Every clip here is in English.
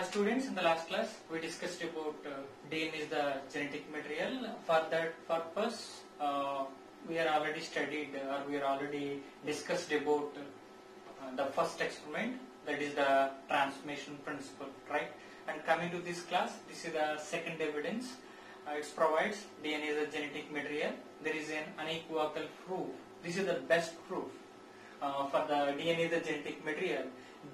Students, in the last class we discussed about DNA is the genetic material. For that purpose, we are already studied or we are already discussed about the first experiment, that is the transformation principle, right? And coming to this class, this is the second evidence. It provides DNA is a genetic material. There is an unequivocal proof. This is the best proof for the DNA is a genetic material.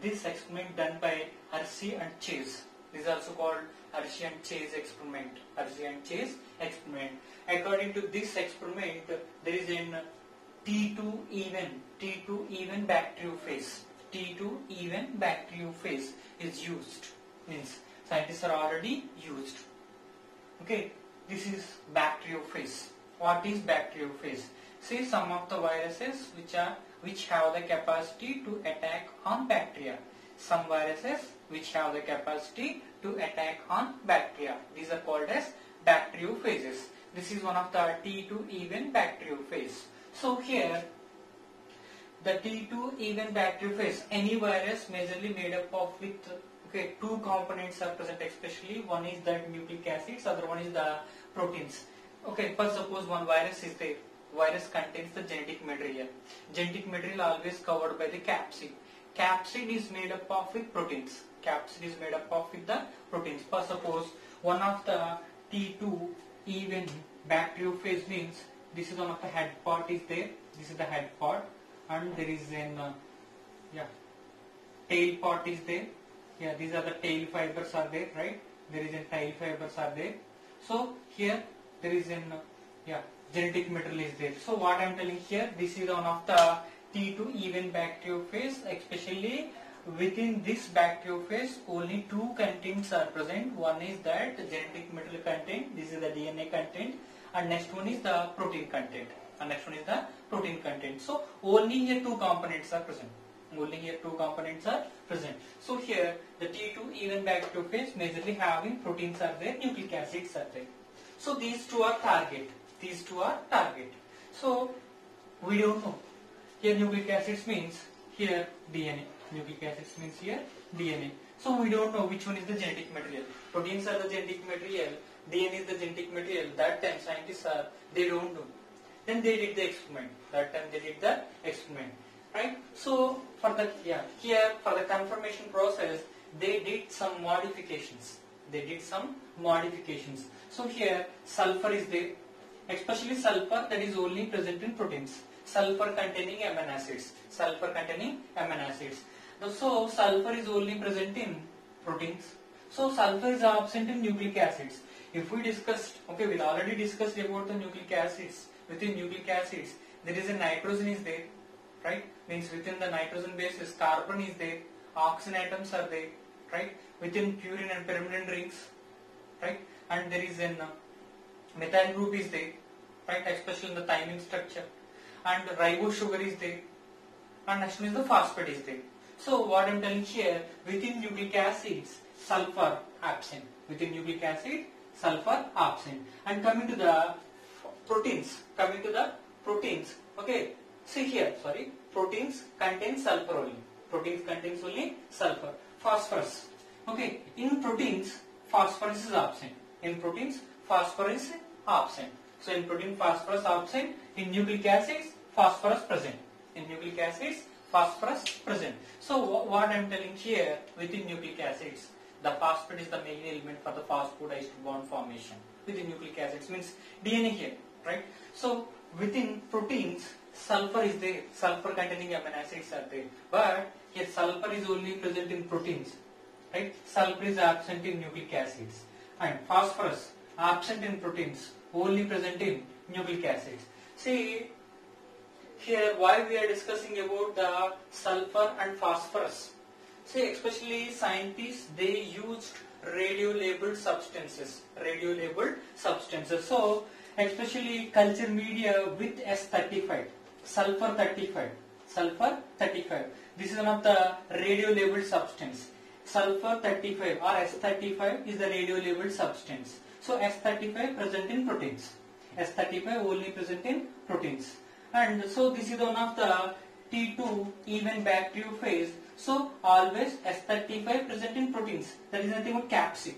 This experiment done by Hershey and Chase. This is also called Hershey and Chase experiment. Hershey and Chase experiment. According to this experiment, there is an T2 even bacteriophage. T2 even bacteriophage is used. Means scientists are already used. Okay, this is bacteriophage. What is bacteriophage? See, some of the viruses which have the capacity to attack on bacteria. Some viruses which have the capacity to attack on bacteria. These are called as bacteriophages. This is one of the T2 even bacteriophage. So here, the T2 even bacteriophage, any virus majorly made up of with two components are present, especially one is the nucleic acids, other one is the proteins. Okay, first suppose one virus is there. Virus contains the genetic material. Genetic material always covered by the capsid. Capsid is made up of with proteins. Capsid is made up of with the proteins. First suppose one of the T2 even bacteriophage means this is one of the head part is there. This is the head part, and there is an tail part is there. Yeah, these are the tail fibers are there, right? There is a tail fibers are there. So here there is an genetic material is there. So what I am telling here, this is one of the T2 even bacteriophage. Especially within this bacteriophage, only two contents are present. One is that genetic material content. This is the DNA content, and next one is the protein content. So only here two components are present. So here the T2 even bacteriophage majorly having proteins are there, nucleic acids are there. So these two are target. So we don't know. Here nucleic acids means here DNA. Nucleic acids means here DNA. So we don't know which one is the genetic material. Proteins are the genetic material. DNA is the genetic material. That time scientists they don't know. Then they did the experiment. Right? So for the here for the confirmation process, they did some modifications. So here sulfur is there. Especially sulfur that is only present in proteins. Sulfur containing amino acids. So sulfur is only present in proteins. So sulfur is absent in nucleic acids. If we discussed, we already discussed about the nucleic acids. Within nucleic acids, there is a nitrogen is there, right? Means within the nitrogen bases, carbon is there, oxygen atoms are there, right? Within purine and pyrimidine rings, right? And there is an methyl group is there, right? Especially in the thymine structure, and ribose sugar is there, and next one is the phosphate is there. So what I am telling here, within nucleic acids, sulfur absent. And coming to the proteins. Okay. See here. Proteins contain sulfur only. Phosphorus. Okay. In proteins, phosphorus is absent. So in protein, phosphorus absent. In nucleic acids, phosphorus present. So what I am telling here, within nucleic acids, the phosphate is the main element for the phosphodized bond formation. Within nucleic acids means DNA here, right? So within proteins, sulfur is there. Sulfur containing amino acids are there. But here sulfur is only present in proteins, right? Sulfur is absent in nucleic acids. And phosphorus absent in proteins, only present in nucleic acids. See here why we are discussing about the sulfur and phosphorus. See, especially scientists, they used radio-labeled substances. So especially culture media with S35, sulfur 35. This is one of the radio-labeled substance. Sulfur 35 or S35 is the radio-labeled substance. So S35 present in proteins. S35 only present in proteins. And so this is one of the T2 even bacteriophage. So always S35 present in proteins. That is nothing but capsid.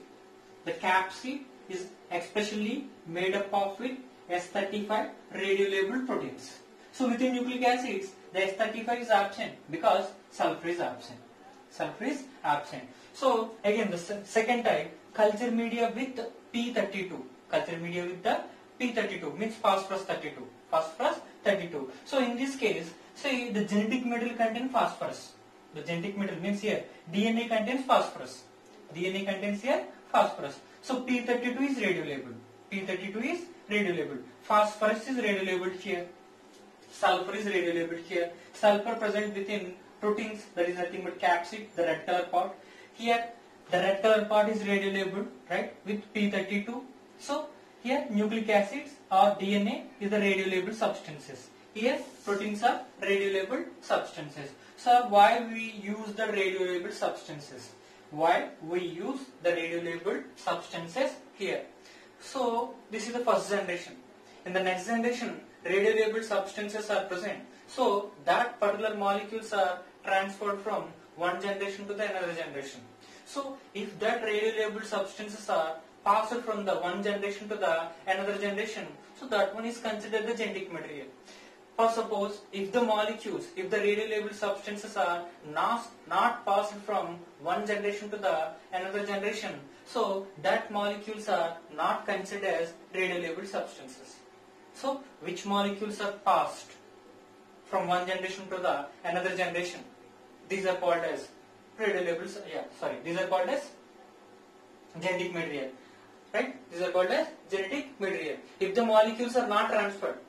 The capsid is especially made up of with S35 radiolabeled proteins. So within nucleic acids, the S35 is absent because sulfur is absent. Sulfur is absent. So again the second type, culture media with P32. Culture media with the P32 means phosphorus 32. Phosphorus 32. So in this case, say the genetic material contains phosphorus. The genetic material means here DNA contains phosphorus. DNA contains here phosphorus. So P32 is radiolabeled. P32 is radiolabeled. Phosphorus is radiolabeled here. Sulfur is radiolabeled here. Sulfur present within proteins, that is nothing but capsid, the red color part. Here the red color part is radiolabeled, right, with P32. So here nucleic acids or DNA is the radiolabeled substances. Here proteins are radiolabeled substances. So why we use the radiolabeled substances? Why we use the radiolabeled substances here? So this is the first generation. In the next generation, radiolabeled substances are present. So that particular molecules are transferred from one generation to the another generation. So if that radiolabeled substances are passed from the one generation to the another generation, so that one is considered the genetic material. For suppose if the molecules, if the radiolabeled substances are not passed from one generation to the another generation, so that molecules are not considered as radiolabeled substances. So which molecules are passed from one generation to the another generation? These are called as radiolabeled. These are called as genetic material. Right? These are called as genetic material. If the molecules are not transferred,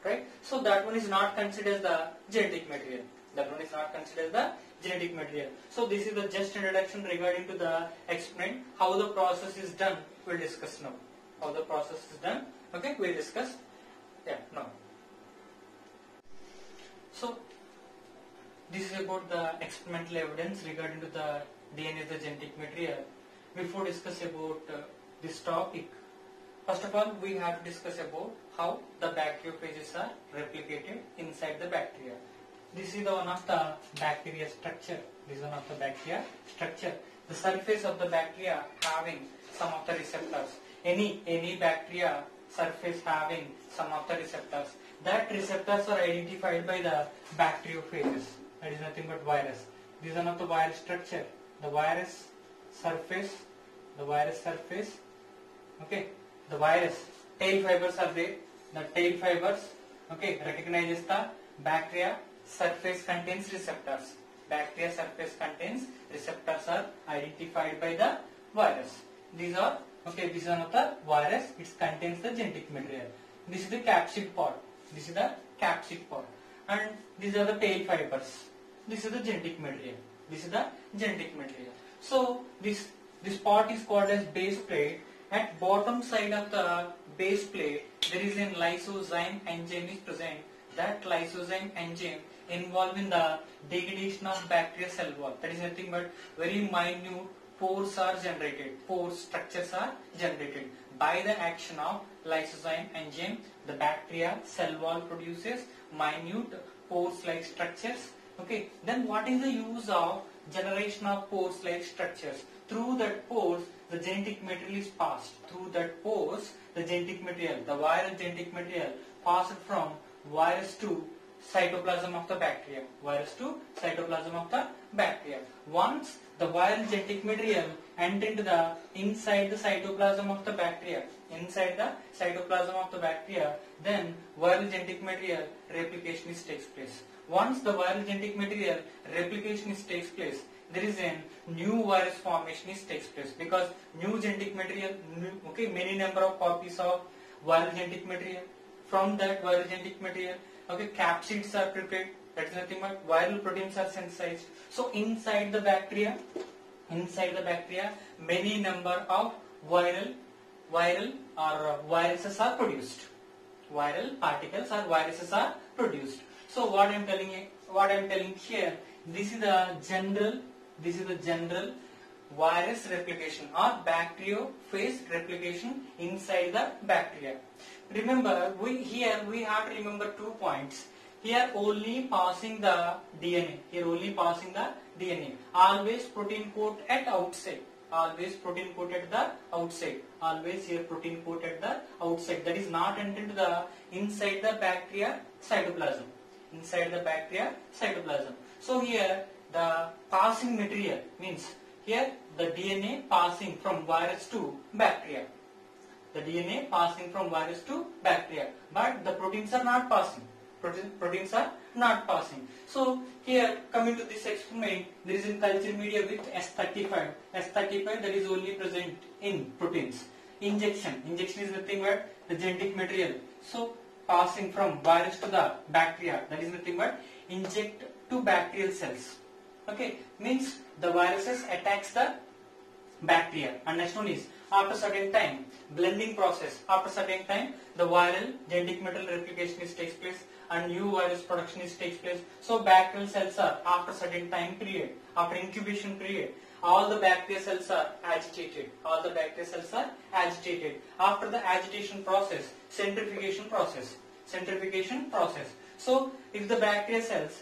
right? So that one is not considered as the genetic material. That one is not considered as the genetic material. So this is the just introduction regarding to the explain how the process is done. We'll discuss now. How the process is done. Okay, we'll discuss. Yeah, now. So this is about the experimental evidence regarding to the DNA, the genetic material. Before discuss about this topic, first of all, we have to discuss about how the bacteriophages are replicated inside the bacteria. This is the one of the bacteria structure. This is one of the bacteria structure. The surface of the bacteria having some of the receptors. Any bacteria surface having some of the receptors. That receptors are identified by the bacteriophages. That is nothing but virus. This is one of the virus structure. The virus surface. Okay. The virus tail fibers are there. The tail fibers, okay, recognizes the bacteria surface contains receptors. Bacteria surface contains receptors are identified by the virus. These are, okay, this is one of the virus. It contains the genetic material. This is the capsid part. And these are the tail fibers. This is the genetic material. So this part is called as base plate. At bottom side of the base plate, there is a lysozyme enzyme is present. That lysozyme enzyme involved in the degradation of bacterial cell wall. That is nothing but very minute pores are generated. Pore structures are generated by the action of lysozyme enzyme. The bacteria cell wall produces minute pores-like structures. Okay. Then what is the use of generation of pores-like structures? Through that pores, the genetic material is passed. Through that pores, the genetic material, the viral genetic material passed from virus to cytoplasm of the bacteria. Once the viral genetic material enter into the inside the cytoplasm of the bacteria, then viral genetic material replication takes place. Once the viral genetic material replication takes place, there is a new virus formation takes place because new genetic material, many number of copies of viral genetic material. From that viral genetic material, capsids are prepared. That is nothing but viral proteins are synthesized. So inside the bacteria, many number of viral or viruses are produced. Viral particles or viruses are produced. So what I am telling here, this is the general virus replication or bacteriophage replication inside the bacteria. Remember, we have to remember 2 points. Here only passing the DNA. Here only passing the DNA. Always protein coat at outside. Always protein coat at the outside. Always here protein coat at the outside. That is not entered the inside the bacteria cytoplasm. Inside the bacteria cytoplasm. So here the passing material means here the DNA passing from virus to bacteria. The DNA passing from virus to bacteria, but the proteins are not passing. Proteins are not passing. So here coming to this experiment, there is a culture media with S35. S35 that is only present in proteins. Injection is nothing but the genetic material. So passing from virus to the bacteria, that is nothing but inject to bacterial cells. Okay, means the viruses attacks the bacteria, and next one is after certain time blending process. After certain time the viral genetic material replication takes place and new virus production takes place. So bacterial cells are after certain time period, after incubation period, all the bacterial cells are agitated. All the bacterial cells are agitated. After the agitation process, centrifugation process. Centrifugation process. So if the bacterial cells,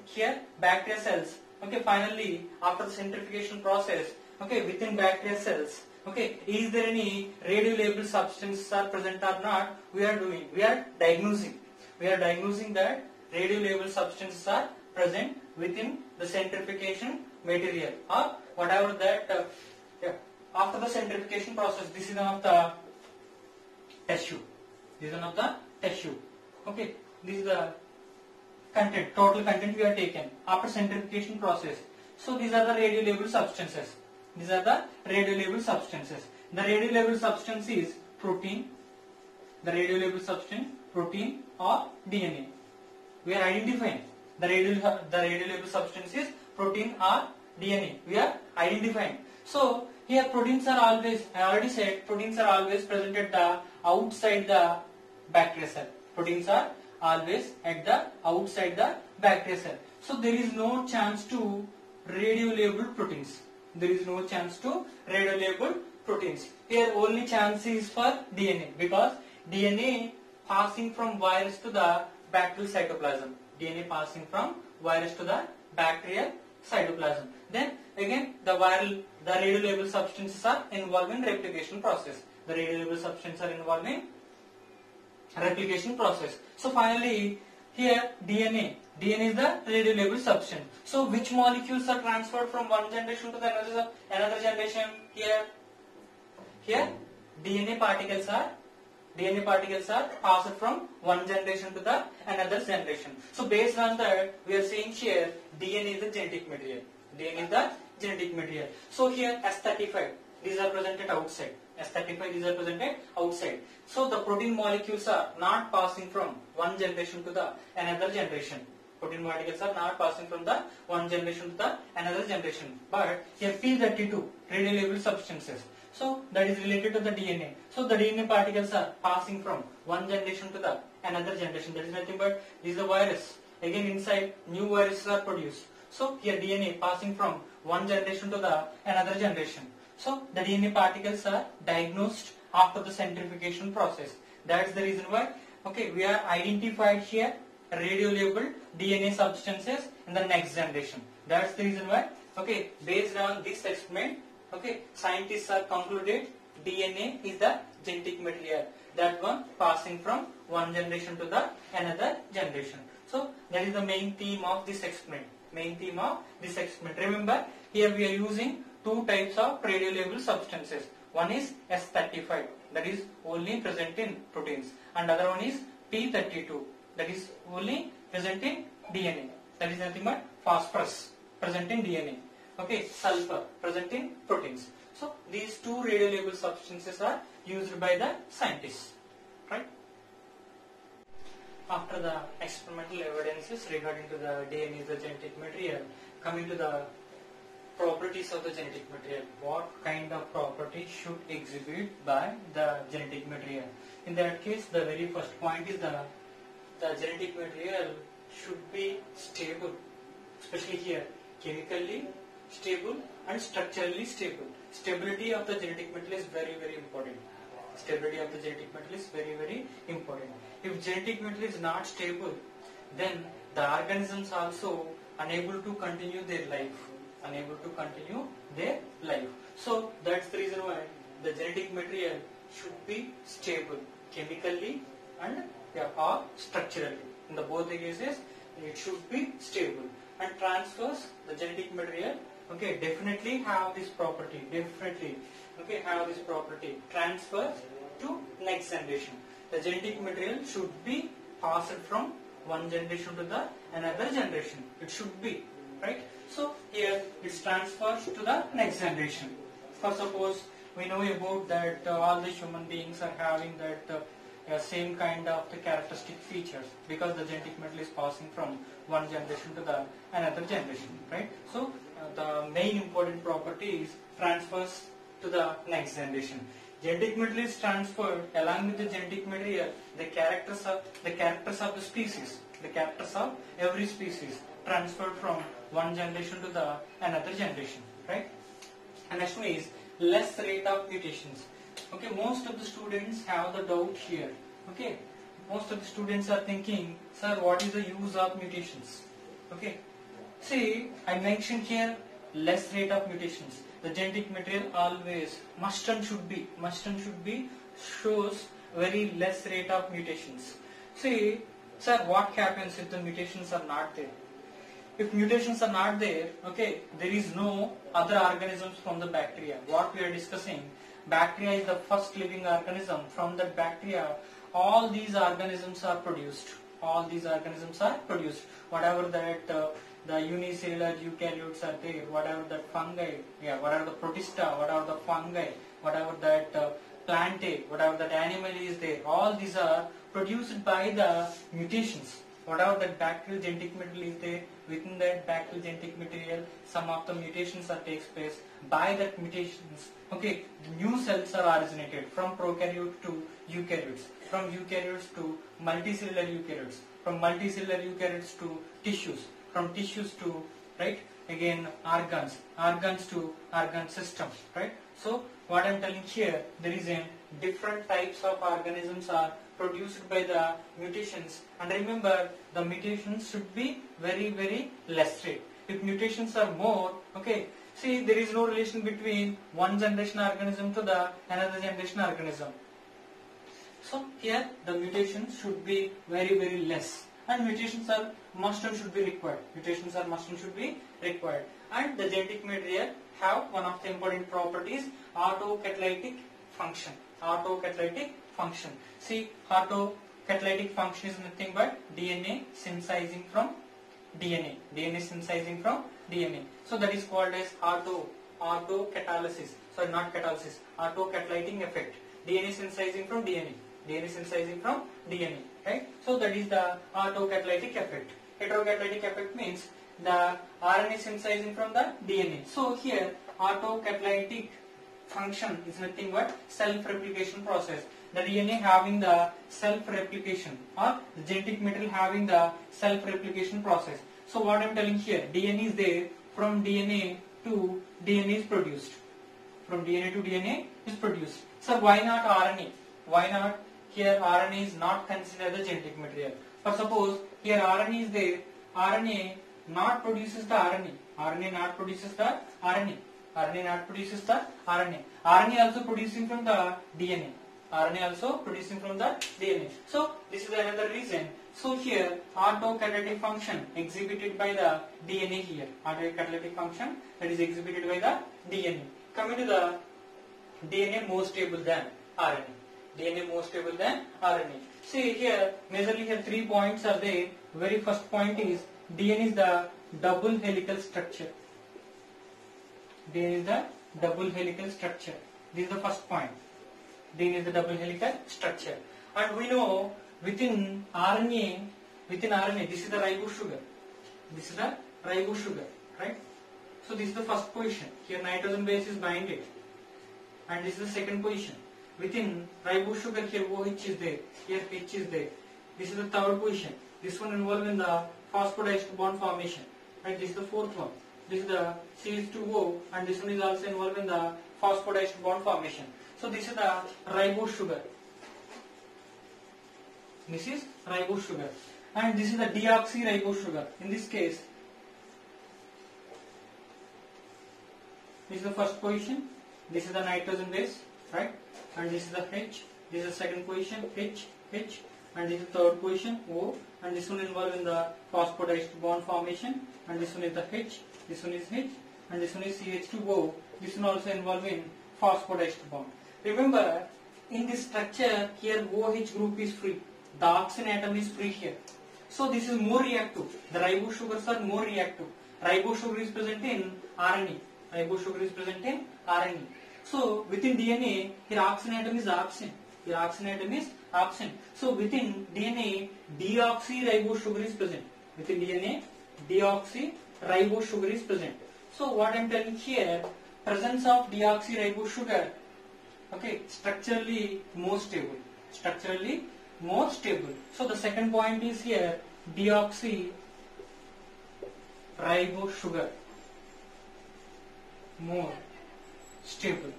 here bacterial cells, okay, finally after the centrifugation process, okay, within bacterial cells, okay, is there any radiolabeled substances are present or not? We are diagnosing. We are diagnosing that radiolabeled substances are present within the centrifugation material or whatever that. After the centrifugation process, this is one of the tissue. This is one of the tissue. Okay, this is the content, total content we are taken after centrifugation process. So these are the radiolabeled substances. These are the radiolabeled substances. The radiolabeled substance is protein. The radiolabeled substance, protein or DNA. We are identifying the radiolabeled substance is protein or DNA. We are identifying. So here proteins are always, I already said, proteins are always present at the outside the bacterial cell. Proteins are always at the outside the bacterial cell. So there is no chance to radiolabeled proteins. There is no chance to radiolabeled proteins. Here only chance is for DNA, because DNA passing from virus to the bacterial cytoplasm. DNA passing from virus to the bacterial cytoplasm. Then again the radiolabeled substances are involved in replication process. The radiolabeled substances are involved in replication process. So finally here DNA is the radiolabeled substance. So which molecules are transferred from one generation to the another generation? Here DNA particles are passed from one generation to the another generation. So based on that, we are saying here DNA is the genetic material. DNA is the genetic material. So here S35, these are presented outside. S35, these are presented outside. So the protein molecules are not passing from one generation to the another generation. Protein molecules are not passing from the one generation to the another generation. But here P32, radiolabeled substances. So that is related to the DNA. So the DNA particles are passing from one generation to the another generation. That is nothing but this is the virus. Again inside new viruses are produced. So here DNA passing from one generation to the another generation. So the DNA particles are diagnosed after the centrifugation process. That's the reason why, okay, we are identified here radiolabeled DNA substances in the next generation. That's the reason why, okay, based on this experiment, okay, scientists are concluded DNA is the genetic material. That one passing from one generation to the another generation. So that is the main theme of this experiment. Main theme of this experiment. Remember, here we are using two types of radiolabeled substances. One is S35, that is only present in proteins, and other one is P32, that is only present in DNA. That is nothing but phosphorus present in DNA. Okay, sulfur present in proteins. So these two radiolabeled substances are used by the scientists, right? After the experimental evidences regarding to the DNA, the genetic material, coming to the properties of the genetic material. What kind of properties should exhibit by the genetic material? In that case, the very first point is the genetic material should be stable, especially here, chemically stable and structurally stable. Stability of the genetic material is very, very important. Stability of the genetic material is very, very important. If genetic material is not stable, then the organisms also unable to continue their life, unable to continue their life. So that's the reason why the genetic material should be stable chemically and or structurally. In the both the cases, it should be stable. And transfers, the genetic material, okay, definitely have this property, definitely, okay, have this property, transfers to next generation. The genetic material should be passed from one generation to the another generation. It should be, right? So here it transfers to the next generation. For suppose we know about that all the human beings are having that same kind of the characteristic features, because the genetic material is passing from one generation to the another generation, right? So the main important property is transfers to the next generation. Genetic material is transferred along with the genetic material, the characters of the species, the characters of every species transferred from one generation to the another generation, right? And next one is less rate of mutations. Okay, most of the students have the doubt here. Okay, most of the students are thinking, sir, what is the use of mutations? Okay, see, I mentioned here less rate of mutations. The genetic material always must and should be shows very less rate of mutations. See, sir, what happens if the mutations are not there? If mutations are not there, okay, there is no other organisms from the bacteria. What we are discussing, bacteria is the first living organism. From that bacteria, all these organisms are produced. All these organisms are produced. Whatever that the unicellular eukaryotes are there, whatever that fungi, whatever the protista, whatever the fungi, whatever that plantae, whatever that animal is there, all these are produced by the mutations. Whatever that bacterial genetic material is there, within that bacterial genetic material, some of the mutations are takes place. By that mutations, okay, the new cells are originated from prokaryote to eukaryotes, from eukaryotes to multicellular eukaryotes, from multicellular eukaryotes to tissues, from tissues to, right, again organs to organ systems, right? So what I am telling here, there is a different types of organisms are produced by the mutations, and remember the mutations should be very less rate. If mutations are more, okay, see, there is no relation between one generation organism to the another generation organism. So here the mutations should be very less, and mutations are must and should be required. Mutations are must and should be required. And the genetic material have one of the important properties, autocatalytic function. Autocatalytic function. See, autocatalytic function is nothing but DNA synthesizing from DNA. DNA synthesizing from DNA. So that is called as autocatalysis. Sorry, not catalysis. Autocatalytic effect. DNA synthesizing from DNA. DNA synthesizing from DNA. Right? So that is the autocatalytic effect. Heterocatalytic effect means the RNA synthesizing from the DNA. So here autocatalytic function is nothing but self-replication process. The DNA having the self-replication, or the genetic material having the self-replication process. So what I am telling here, DNA is there, from DNA to DNA is produced. From DNA to DNA is produced. So why not RNA? Why not here RNA is not considered the genetic material? For suppose here RNA is there, RNA not produces the RNA. RNA not produces the RNA. RNA not produces the RNA. RNA also producing from the DNA. RNA also producing from the DNA. So this is another reason. So here autocatalytic function exhibited by the DNA here. Autocatalytic function that is exhibited by the DNA. Coming to the DNA more stable than RNA. DNA more stable than RNA. See here, majorly here 3 points are there. Very first point is DNA is the double helical structure. DNA is the double helical structure. This is the first point. DNA is the double helical structure. And we know within RNA, this is the ribose sugar. This is the ribose sugar, right? So this is the first position. Here nitrogen base is binded. And this is the second position. Within ribose sugar, here OH is there. Here H is there. This is the third position. This one involved in the phosphodiester bond formation. Right? This is the fourth one. This is the CH2O, and this one is also involved in the phosphodiester bond formation. So this is the ribose sugar. This is ribose sugar. and this is the deoxyribose sugar. In this case, this is the first position, this is the nitrogen base, right? And this is the H, this is the second position, H, and this is the third position, O, and this one involved in the phosphodiester bond formation, and this one is the H, this one is H, and this one is CH2O, this one also involved in phosphodiester bond. Remember, in this structure, here OH group is free, the oxygen atom is free here. So this is more reactive. The ribose sugars are more reactive. Ribose sugar is present in RNA. Ribose sugar is present in RNA. So within DNA, here oxygen atom is absent. Here oxygen atom is absent. So within DNA, deoxyribose sugar is present. Within DNA, deoxyribose sugar is present. So what I am telling here, presence of deoxyribose sugar, okay, structurally more stable. Structurally more stable. So the second point is here, deoxyribose sugar more stable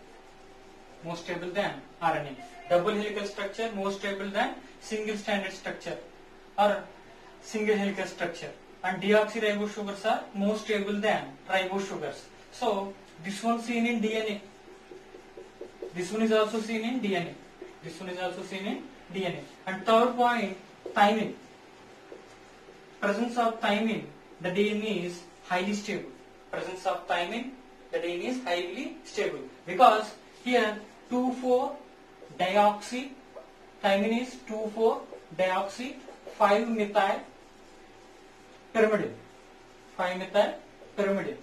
than RNA. Double helical structure more stable than single stranded structure or single helical structure, and deoxyribose sugars are more stable than ribose sugars. So this one seen in DNA, this one is also seen in DNA, this one is also seen in DNA. And third point, thymine. Presence of thymine, the DNA is highly stable. Presence of thymine, the DNA is highly stable, because here 2,4-dioxy, thymine is 2,4-dioxy 5-methyl pyrimidine. 5-methyl pyrimidine.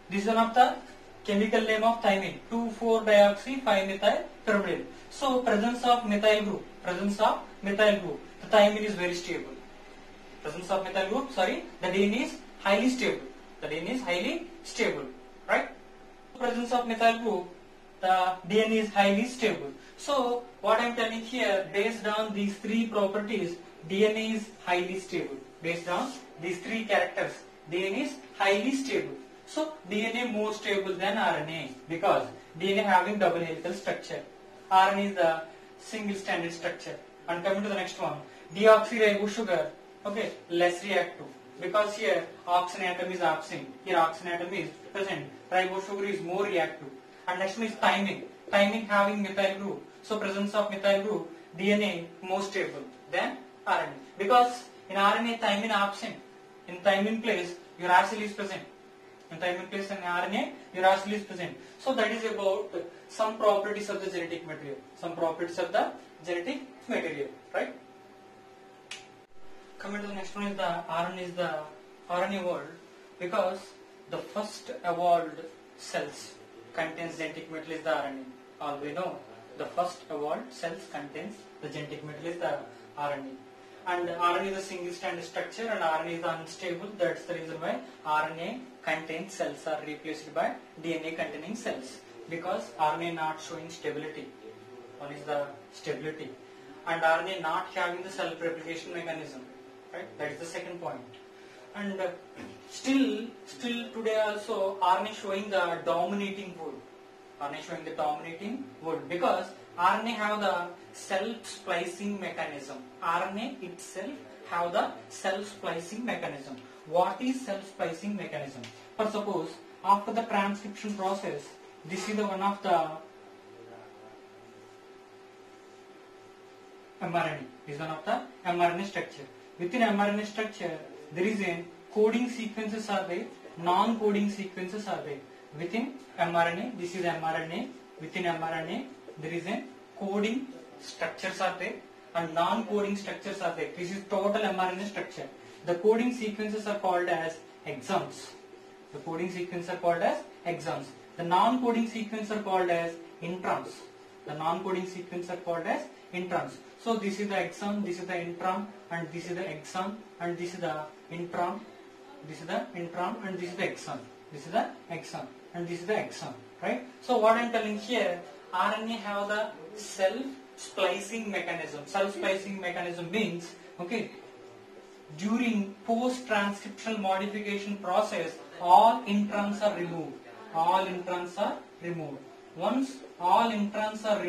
This is one of the chemical name of thymine, 2,4-dioxy 5-methyl pyrimidine. So presence of methyl group, the thymine is very stable. Presence of methyl group, the DNA is highly stable. The DNA is highly stable, right? Presence of methyl group, the DNA is highly stable. So what I am telling here, based on these three properties, DNA is highly stable. Based on these three characters, DNA is highly stable. So DNA more stable than RNA, because DNA having double helical structure. RNA is the single stranded structure. And coming to the next one, deoxyribose sugar, okay, less reactive, because here oxygen atom is absent, here oxygen atom is present. Ribose sugar is more reactive. And next one is thymine. Thymine having methyl group, so presence of methyl group, DNA more stable than RNA, because in RNA thymine absent. In thymine place, uracil is present. In thymine place in RNA, uracil is present. So that is about some properties of the genetic material. Some properties of the genetic material, right? Coming to the next one is the RNA world, because the first evolved cells contains genetic material is the RNA. All we know, the first evolved cells contains the genetic material is the RNA. And RNA is a single stranded structure, and RNA is unstable. That's the reason why RNA contained cells are replaced by DNA containing cells, because RNA not showing stability. One is the stability, and RNA not having the self-replication mechanism. Right? That is the second point. And still today also RNA showing the dominating role. RNA showing the dominating role, because RNA have the self-splicing mechanism. RNA itself have the self-splicing mechanism. What is self-splicing mechanism? For suppose after the transcription process, this is the one of the mRNA. This is one of the mRNA structure. Within mRNA structure, there is a coding sequences are there, non-coding sequences are there. Within mRNA, this is mRNA. Within mRNA, there is a coding structures are there and non-coding structures are there. This is total mRNA structure. The coding sequences are called as exons. The coding sequences are called as exons. The non-coding sequences are called as introns. The non-coding sequences are called as introns. So this is the exon, this is the intron, and this is the exon, and this is the intron, this is the intron, and this is the exon. This is the exon, and this is the exon, right? So what I am telling here, RNA have the self-splicing mechanism. Self-splicing mechanism means, okay, during post-transcriptional modification process, all introns are removed. All introns are removed. Once all introns are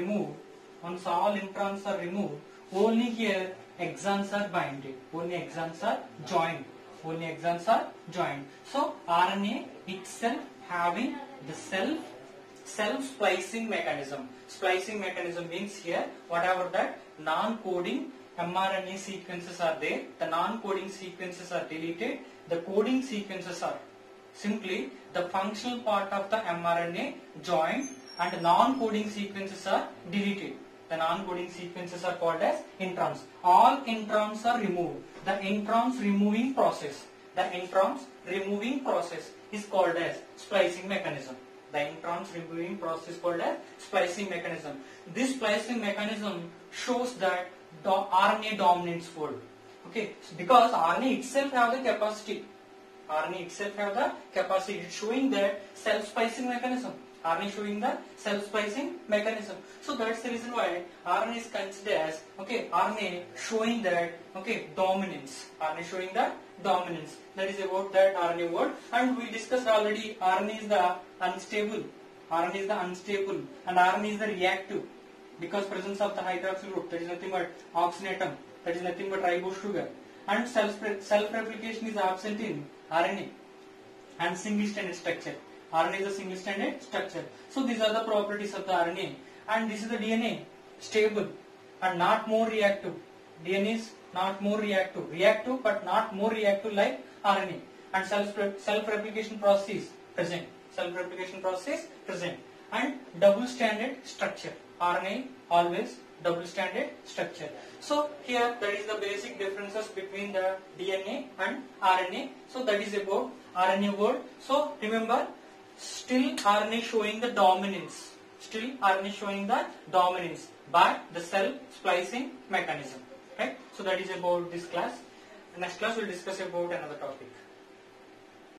removed, only here exons are binded, only exons are joined, only exons are joined. So RNA itself having the self-splicing mechanism. Splicing mechanism means here whatever that non-coding mRNA sequences are there, the non-coding sequences are deleted, the coding sequences are simply the functional part of the mRNA joined, and the non-coding sequences are deleted. The non-coding sequences are called as introns. All introns are removed. The introns removing process, is called as splicing mechanism. The introns removing process is called as splicing mechanism. This splicing mechanism shows that the RNA dominance fold. Okay, because RNA itself have the capacity. It's showing that self-splicing mechanism. RNA showing the self-splicing mechanism. So that's the reason why RNA is considered as, okay, RNA showing that, okay, dominance. RNA showing the dominance. That is about that RNA word. And we discussed already RNA is the unstable. RNA is the unstable and RNA is the reactive. Because presence of the hydroxyl group, that is nothing but oxygen atom, that is nothing but ribose sugar. And self-replication is absent in RNA. And single-stranded structure. RNA is a single-stranded structure. So these are the properties of the RNA. And this is the DNA, stable and not more reactive. DNA is not more reactive. Reactive but not more reactive like RNA. And self-replication process present. Self-replication process present. And double-stranded structure. RNA always double-stranded structure. So here that is the basic differences between the DNA and RNA. So that is about RNA word. So remember, still RNA showing the dominance. But the self-splicing mechanism. Right? So that is about this class. Next class we will discuss about another topic.